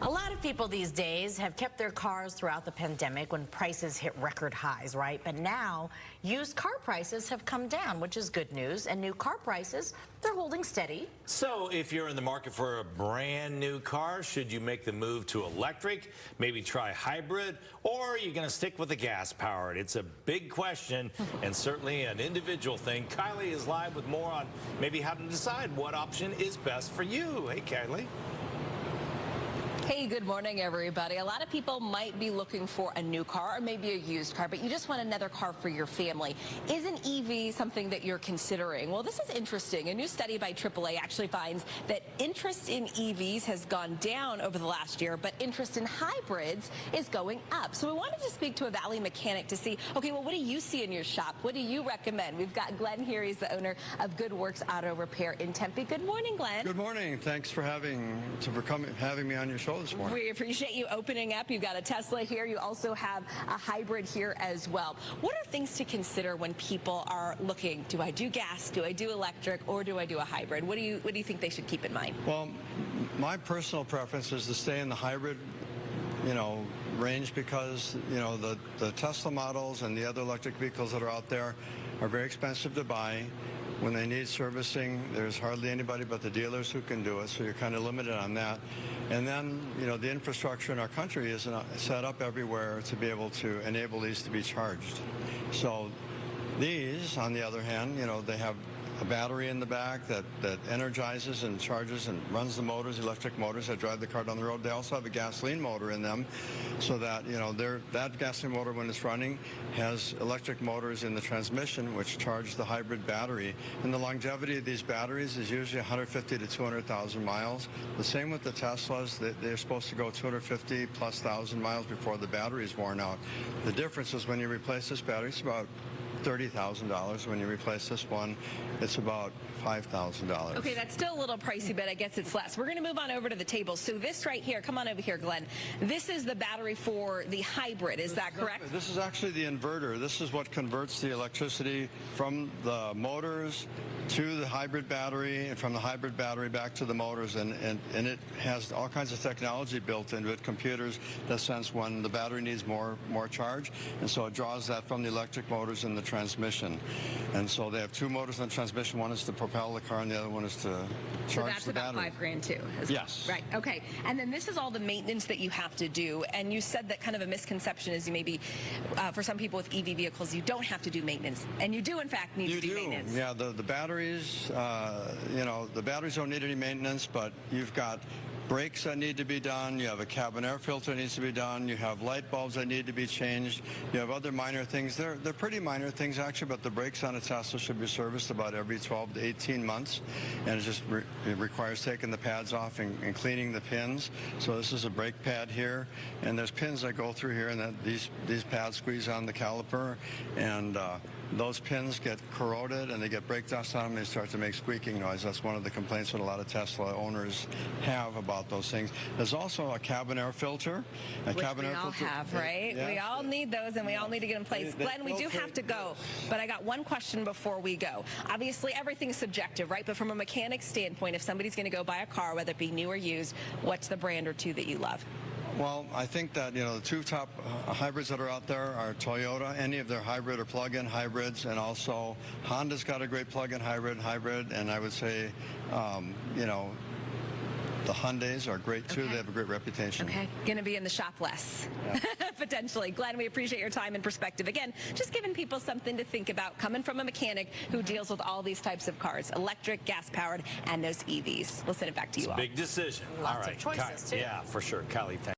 A lot of people these days have kept their cars throughout the pandemic when prices hit record highs, right? But now used car prices have come down, which is good news. And new car prices, they're holding steady. So if you're in the market for a brand new car, should you make the move to electric, maybe try hybrid, or are you going to stick with the gas powered? It's a big question and certainly an individual thing. Kylie is live with more on maybe how to decide what option is best for you. Hey, Kylie. Hey, good morning, everybody. A lot of people might be looking for a new car or maybe a used car, but you just want another car for your family. Is an EV something that you're considering? Well, this is interesting. A new study by AAA actually finds that interest in EVs has gone down over the last year, but interest in hybrids is going up. So we wanted to speak to a Valley mechanic to see, okay, well, what do you see in your shop? What do you recommend? We've got Glen here. He's the owner of Good Works Auto Repair in Tempe. Good morning, Glen. Good morning. Thanks for having me on your show this morning. We appreciate you opening up. You've got a Tesla here. You also have a hybrid here as well. What are things to consider when people are looking? Do I do gas? Do I do electric? Or do I do a hybrid? What do you think they should keep in mind? Well, my personal preference is to stay in the hybrid, range because, the Tesla models and the other electric vehicles that are out there are very expensive to buy. When they need servicing, there's hardly anybody but the dealers who can do it, so you're kind of limited on that. And then, the infrastructure in our country isn't set up everywhere to be able to enable these to be charged. So these, on the other hand, they have a battery in the back that energizes and charges and runs the motors, electric motors that drive the car down the road. They also have a gasoline motor in them so that, that gasoline motor, when it's running, has electric motors in the transmission which charge the hybrid battery. And the longevity of these batteries is usually 150 to 200,000 miles. The same with the Teslas. They're supposed to go 250 plus thousand miles before the battery is worn out. The difference is when you replace this battery, it's about $30,000. When you replace this one, it's about $5,000. Okay, that's still a little pricey, but I guess it's less. We're going to move on over to the table. So this right here, come on over here, Glenn. This is the battery for the hybrid. Is that correct? This is actually the inverter. This is what converts the electricity from the motors to the hybrid battery, and from the hybrid battery back to the motors, and it has all kinds of technology built into it, computers that sense when the battery needs more charge, and so it draws that from the electric motors in the transmission. And so they have two motors in the transmission. One is to propel the car and the other one is to charge the battery. So that's about $5,000 too. Yes. Right. Okay. And then this is all the maintenance that you have to do. And you said that kind of a misconception is you maybe for some people with EV vehicles you don't have to do maintenance, and you do in fact need to do maintenance. Yeah. The batteries, the batteries don't need any maintenance, but you've got brakes that need to be done, you have a cabin air filter that needs to be done, you have light bulbs that need to be changed, you have other minor things. They're pretty minor things actually, but the brakes on a Tesla should be serviced about every 12 to 18 months, and it requires taking the pads off and cleaning the pins. So this is a brake pad here, and there's pins that go through here, and these pads squeeze on the caliper, and those pins get corroded and they get brake dust on them, and they start to make squeaking noise. That's one of the complaints that a lot of Tesla owners have about those things. There's also a cabin air filter. Which we all have, right? Yeah. We all need those, and we all need to get in place. Glenn, we do have to go, but I got one question before we go. Obviously, everything's subjective, right? But from a mechanic standpoint, if somebody's going to go buy a car, whether it be new or used, what's the brand or two that you love? Well, I think that, the two top hybrids that are out there are Toyota, any of their hybrid or plug-in hybrids, and also Honda's got a great plug-in hybrid, and I would say, the Hyundais are great too. Okay. They have a great reputation. Okay, going to be in the shop less, yeah. Potentially. Glenn, we appreciate your time and perspective. Again, just giving people something to think about coming from a mechanic who deals with all these types of cars, electric, gas-powered, and those EVs. We'll send it back to you all. Big decision. Lots all right. of choices, too. Yeah, for sure. Kylie, thanks.